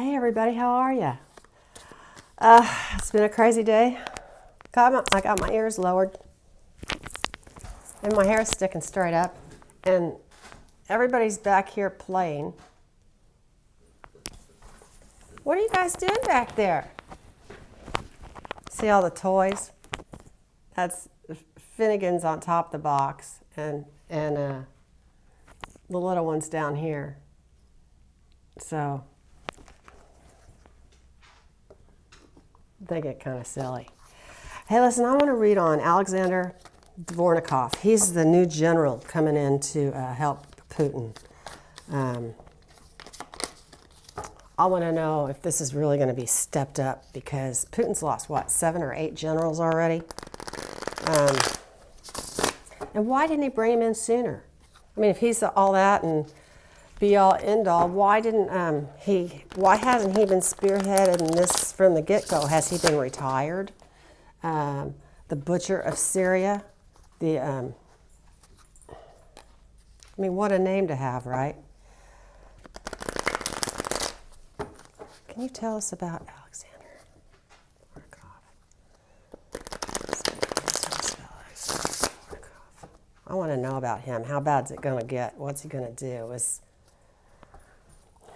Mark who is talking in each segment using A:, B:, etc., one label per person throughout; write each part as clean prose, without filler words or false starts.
A: Hey everybody, how are you? It's been a crazy day. I got my ears lowered and my hair is sticking straight up and everybody's back here playing. What are you guys doing back there? See all the toys? That's Finnegan's on top of the box and the little one's down here. So they get kind of silly. Hey, listen, I want to read on Alexander Dvornikov. He's the new general coming in to help Putin. I want to know if this is really going to be stepped up because Putin's lost, what, 7 or 8 generals already? And why didn't he bring him in sooner? I mean, if he's all that and be all end all, why hasn't he been spearheaded in this from the get-go? Has he been retired? The butcher of Syria, I mean, what a name to have, right? Can you tell us about Alexander Dvornikov? I want to know about him. How bad's it going to get? What's he going to do?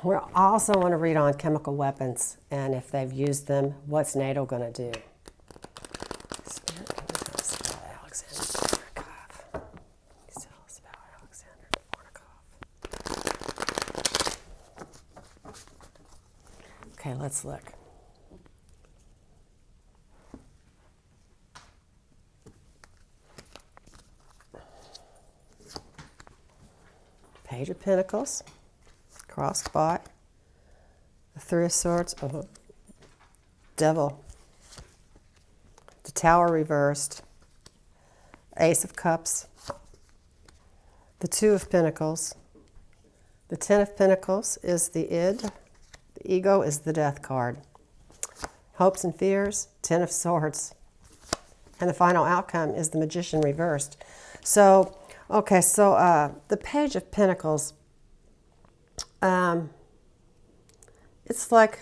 A: We also want to read on chemical weapons, and if they've used them, what's NATO going to do? Spirit, can you tell us about Alexander Dvornikov? Can you tell us about Alexander Dvornikov? Okay, let's look. Page of Pentacles. Crossed by the Three of Swords, Devil, the Tower reversed, Ace of Cups, the Two of Pentacles, the Ten of Pentacles is the id, the ego is the Death card, hopes and fears, Ten of Swords, and the final outcome is the Magician reversed. So, okay, so the Page of Pentacles, it's like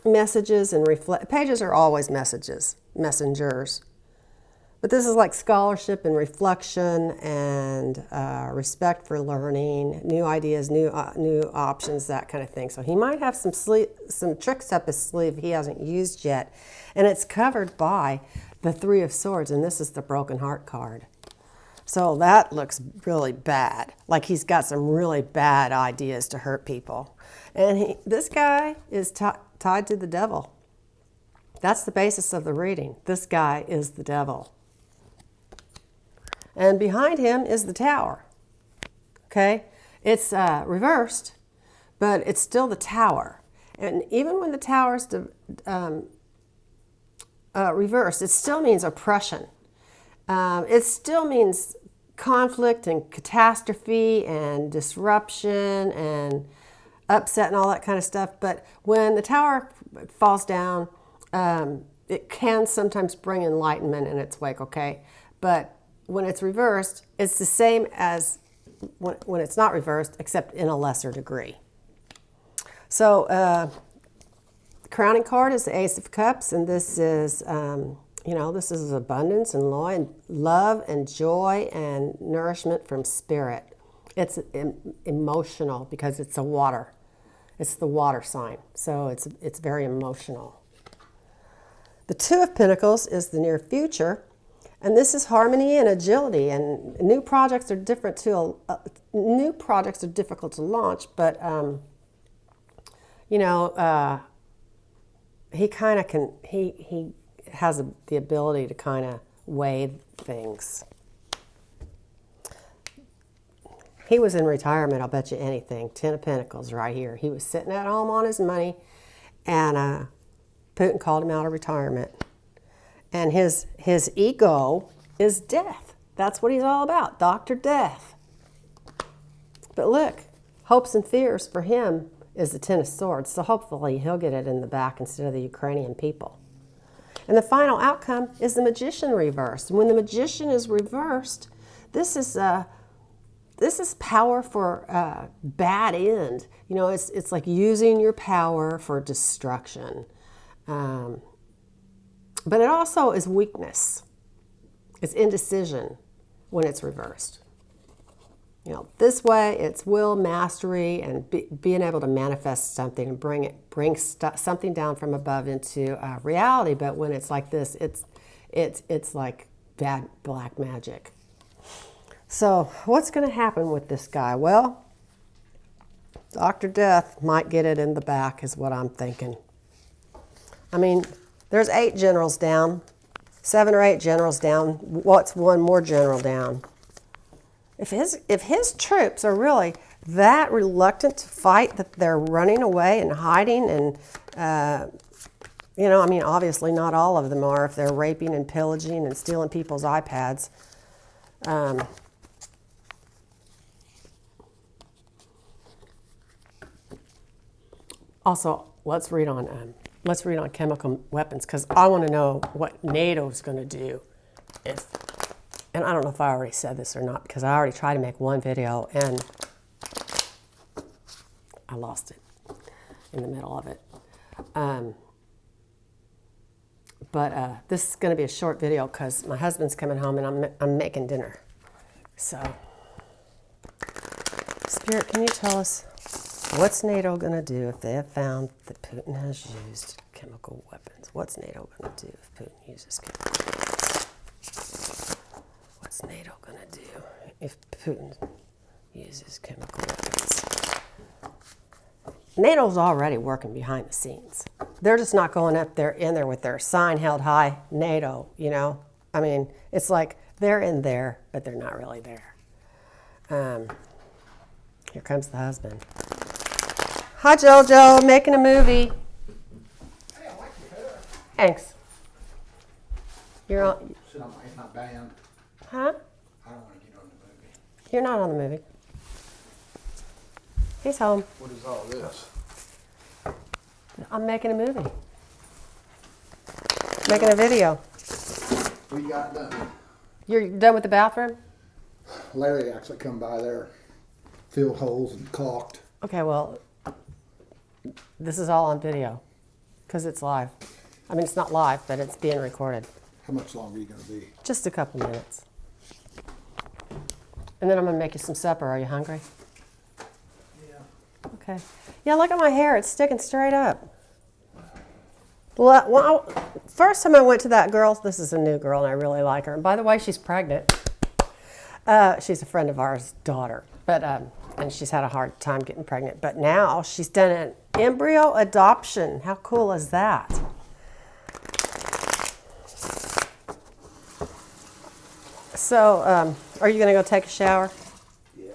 A: messages and pages are always messengers. But this is like scholarship and reflection and respect for learning, new ideas, new options, that kind of thing. So he might have some tricks up his sleeve he hasn't used yet. And it's covered by the Three of Swords, and this is the Broken Heart card. So that looks really bad, like he's got some really bad ideas to hurt people. And this guy is tied to the devil. That's the basis of the reading. This guy is the devil. And behind him is the Tower. Okay? It's reversed, but it's still the Tower. And even when the Tower is reversed, it still means oppression. It still means conflict and catastrophe and disruption and upset and all that kind of stuff. But when the Tower falls down, it can sometimes bring enlightenment in its wake, okay? But when it's reversed, it's the same as when it's not reversed, except in a lesser degree. So the crowning card is the Ace of Cups, and this is... this is abundance and love and joy and nourishment from spirit. It's emotional because it's a water. It's the water sign, so it's very emotional. The Two of Pentacles is the near future, and this is harmony and agility. And new projects are difficult to launch, but he kind of can he has the ability to kind of weigh things. He was in retirement, I'll bet you anything. 10 of Pentacles right here. He was sitting at home on his money, and Putin called him out of retirement. And his ego is death. That's what he's all about, Dr. Death. But look, hopes and fears for him is the Ten of Swords, so hopefully he'll get it in the back instead of the Ukrainian people. And the final outcome is the Magician reversed. And when the Magician is reversed, this is this is power for bad end. You know, it's like using your power for destruction. But it also is weakness. It's indecision when it's reversed. You know, this way it's will, mastery, and being able to manifest something and bring something down from above into reality. But when it's like this, it's like bad black magic. So what's going to happen with this guy? Well, Dr. Death might get it in the back is what I'm thinking. I mean, there's 8 generals down, 7 or 8 generals down. What's one more general down? If his troops are really that reluctant to fight that they're running away and hiding and, you know, I mean, obviously not all of them are if they're raping and pillaging and stealing people's iPads. Also, let's read on chemical weapons because I want to know what NATO's going to do if. And I don't know if I already said this or not because I already tried to make one video and I lost it in the middle of it. But this is going to be a short video because my husband's coming home and I'm making dinner. So, Spirit, can you tell us what's NATO going to do if they have found that Putin has used chemical weapons? What's NATO going to do if Putin uses chemical weapons? What's NATO going to do if Putin uses chemical weapons? NATO's already working behind the scenes. They're just not going up there in there with their sign held high, NATO, you know? I mean, it's like they're in there, but they're not really there. Here comes the husband. Hi, JoJo, making a movie.
B: Hey, I like your hair.
A: Thanks. You're on.
B: Sit on my band.
A: Huh?
B: I don't want to get on the movie.
A: You're not on the movie. He's home.
B: What is all this?
A: I'm making a movie. Making a video.
B: What you got done?
A: You're done with the bathroom?
B: Larry actually come by there, filled holes and caulked.
A: Okay, well, this is all on video because it's live. I mean, it's not live, but it's being recorded.
B: How much longer are you going to be?
A: Just a couple minutes. And then I'm going to make you some supper. Are you hungry?
B: Yeah.
A: Okay. Yeah, look at my hair. It's sticking straight up. Well, first time I went to that girl, this is a new girl, and I really like her. And by the way, she's pregnant. She's a friend of ours' daughter, but and she's had a hard time getting pregnant. But now she's done an embryo adoption. How cool is that? So, are you going to go take a shower?
B: Yeah.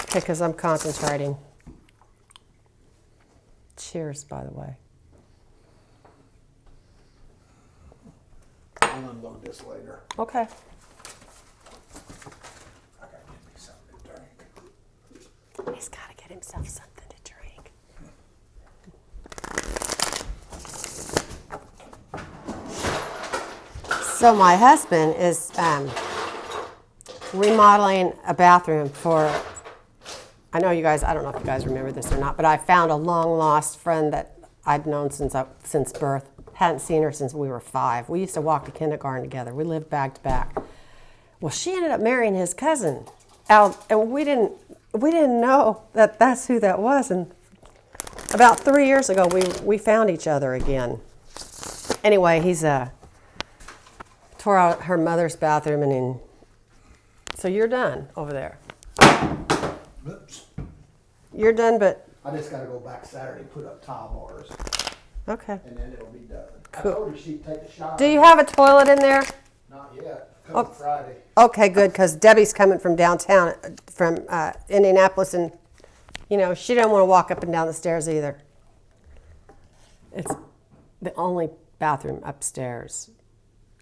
A: Okay, because I'm concentrating. Cheers, by the way.
B: I'll unload this later.
A: Okay.
B: I got to get me something to drink.
A: He's got to get himself something to drink. So my husband is remodeling a bathroom for, I know you guys, I don't know if you guys remember this or not, but I found a long lost friend that I'd known since birth. Hadn't seen her since we were 5. We used to walk to kindergarten together. We lived back to back. Well, she ended up marrying his cousin, Al, and we didn't know that that's who that was. And about 3 years ago, we found each other again. Anyway, he's tore out her mother's bathroom, and so you're done over there.
B: Oops.
A: You're done, but
B: I just got to go back Saturday, put up tile bars,
A: okay.
B: and then it'll be done.
A: Cool.
B: I told her she'd take a shower.
A: Do you have a toilet in there?
B: Not yet. Come Friday.
A: Okay, good, because Debbie's coming from downtown, from Indianapolis, and, you know, she didn't want to walk up and down the stairs either. It's the only bathroom upstairs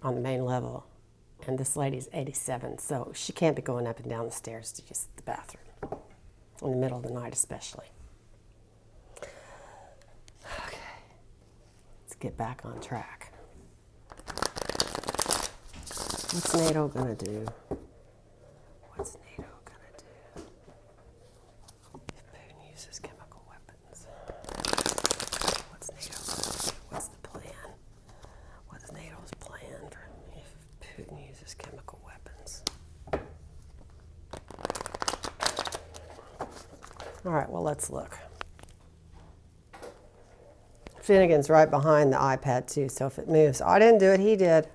A: on the main level, and this lady's 87, so she can't be going up and down the stairs to use the bathroom, in the middle of the night especially. Okay, let's get back on track. What's NATO gonna do? What's NATO gonna All right, well, let's look. Finnegan's right behind the iPad too, so if it moves, I didn't do it, he did.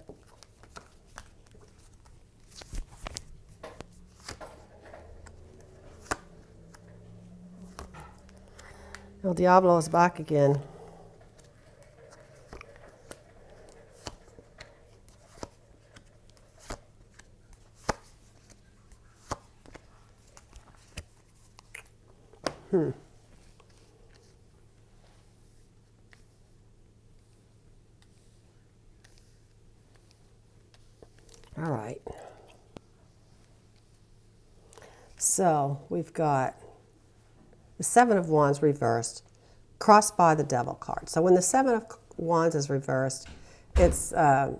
A: El Diablo is back again. All right. So we've got the Seven of Wands reversed, crossed by the Devil card. So when the Seven of Wands is reversed, it's a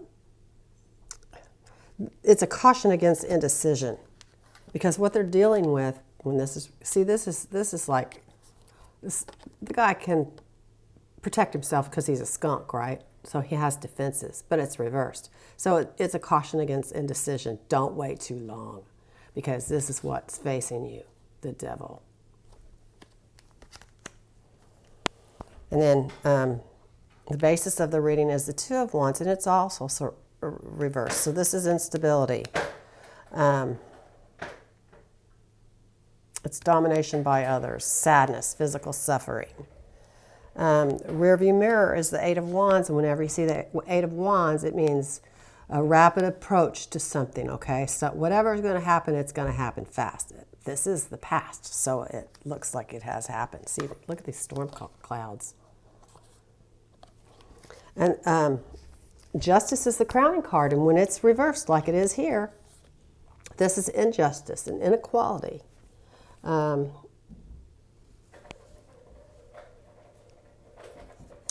A: caution against indecision, because what they're dealing with when this is like this, the guy can protect himself because he's a skunk, right? So he has defenses, but it's reversed. So it's a caution against indecision. Don't wait too long, because this is what's facing you, the Devil. And then the basis of the reading is the Two of Wands, and it's also reversed. So this is instability. It's domination by others, sadness, physical suffering. Rearview mirror is the Eight of Wands, and whenever you see the Eight of Wands, it means a rapid approach to something, okay? So whatever is going to happen, it's going to happen fast. This is the past, so it looks like it has happened. See, look at these storm clouds. And justice is the crowning card, and when it's reversed like it is here, this is injustice and inequality.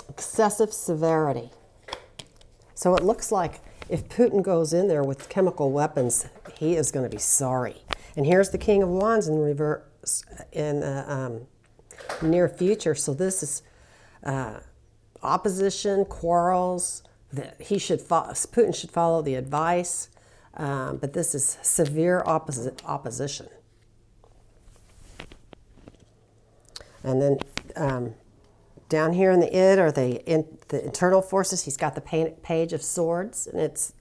A: Excessive severity. So it looks like if Putin goes in there with chemical weapons, he is going to be sorry. And here's the King of Wands in reverse in the near future. So this is opposition, quarrels. Putin should follow the advice, but this is severe opposition. And then down here in the id are the internal forces. He's got the Page of Swords, and it's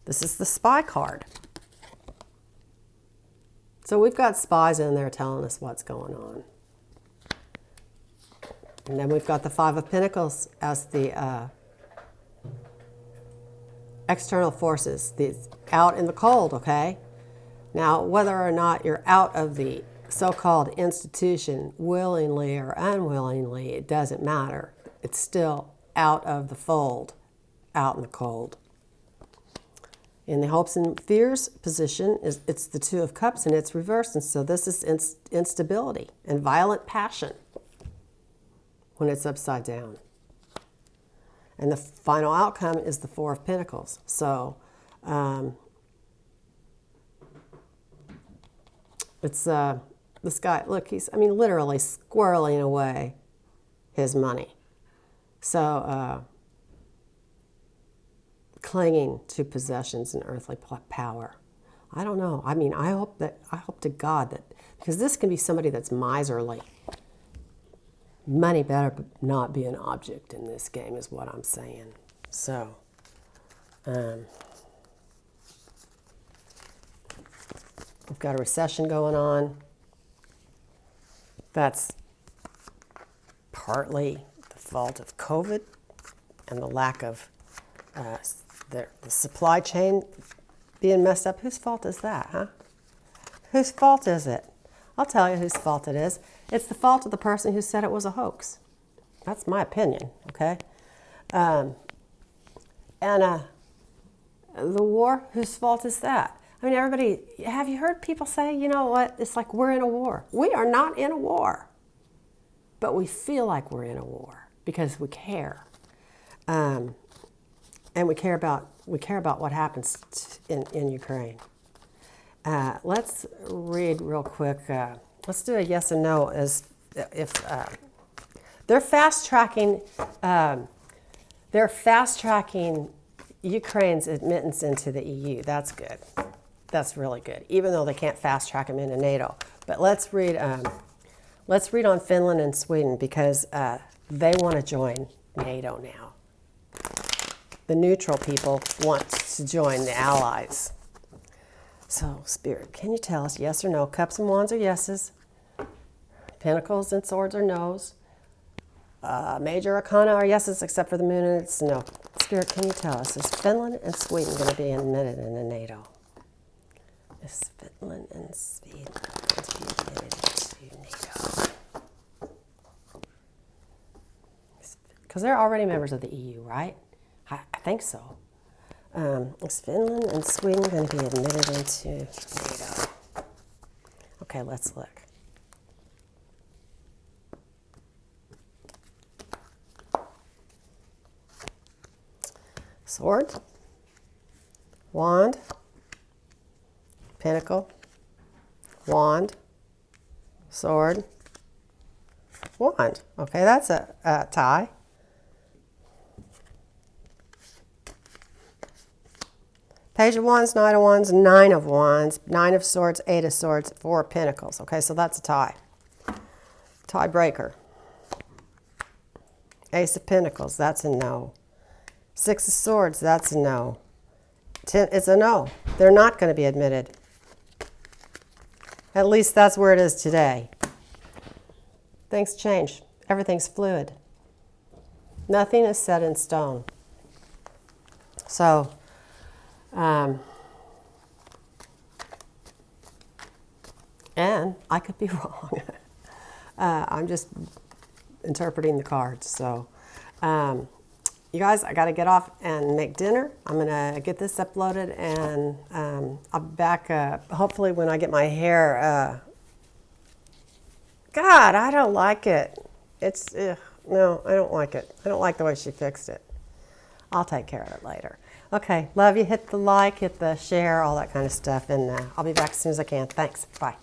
A: this is the spy card. So we've got spies in there telling us what's going on. And then we've got the Five of Pentacles as the external forces, the out in the cold, okay? Now, whether or not you're out of the so-called institution willingly or unwillingly, it doesn't matter. It's still out of the fold, out in the cold. In the hopes and fears position, it's the Two of Cups, and it's reversed. And so this is instability and violent passion when it's upside down. And the final outcome is the Four of Pentacles. So it's this guy, look, he's, literally squirreling away his money. So clinging to possessions and earthly power. I don't know. I hope to God that, because this can be somebody that's miserly. Money better not be an object in this game, is what I'm saying. So, we've got a recession going on. That's partly the fault of COVID and the lack of the supply chain being messed up. Whose fault is that, huh? Whose fault is it? I'll tell you whose fault it is. It's the fault of the person who said it was a hoax. That's my opinion, okay? And the war, whose fault is that? Everybody, have you heard people say, you know what, it's like we're in a war. We are not in a war. But we feel like we're in a war because we care. And we care about what happens in Ukraine. Let's read real quick. Let's do a yes and no. As if they're fast tracking Ukraine's admittance into the EU. That's good. That's really good, even though they can't fast track them into NATO. But let's read on Finland and Sweden because they want to join NATO now. The neutral people want to join the allies. So, Spirit, can you tell us yes or no? Cups and wands are yeses. Pentacles and swords are no's. Major arcana are yeses, except for the moon, and it's no. Spirit, can you tell us, is Finland and Sweden going to be admitted into NATO? Is Finland and Sweden going to be admitted into NATO? Because they're already members of the EU, right? I think so. Is Finland and Sweden going to be admitted into NATO? Okay, let's look. Sword, wand, pentacle, wand, sword, wand. Okay, that's a tie. Page of Wands, Knight of Wands, Nine of Wands, Nine of Swords, Eight of Swords, Four of Pentacles. Okay, so that's a tie. Tiebreaker. Ace of Pentacles, that's a no. Six of Swords, that's a no. It's a no. They're not going to be admitted. At least that's where it is today. Things change. Everything's fluid. Nothing is set in stone. So, and I could be wrong. I'm just interpreting the cards. So, you guys, I got to get off and make dinner. I'm going to get this uploaded, and I'll be back hopefully when I get my hair. God, I don't like it. No, I don't like it. I don't like the way she fixed it. I'll take care of it later. Okay, love you. Hit the like, hit the share, all that kind of stuff, and I'll be back as soon as I can. Thanks. Bye.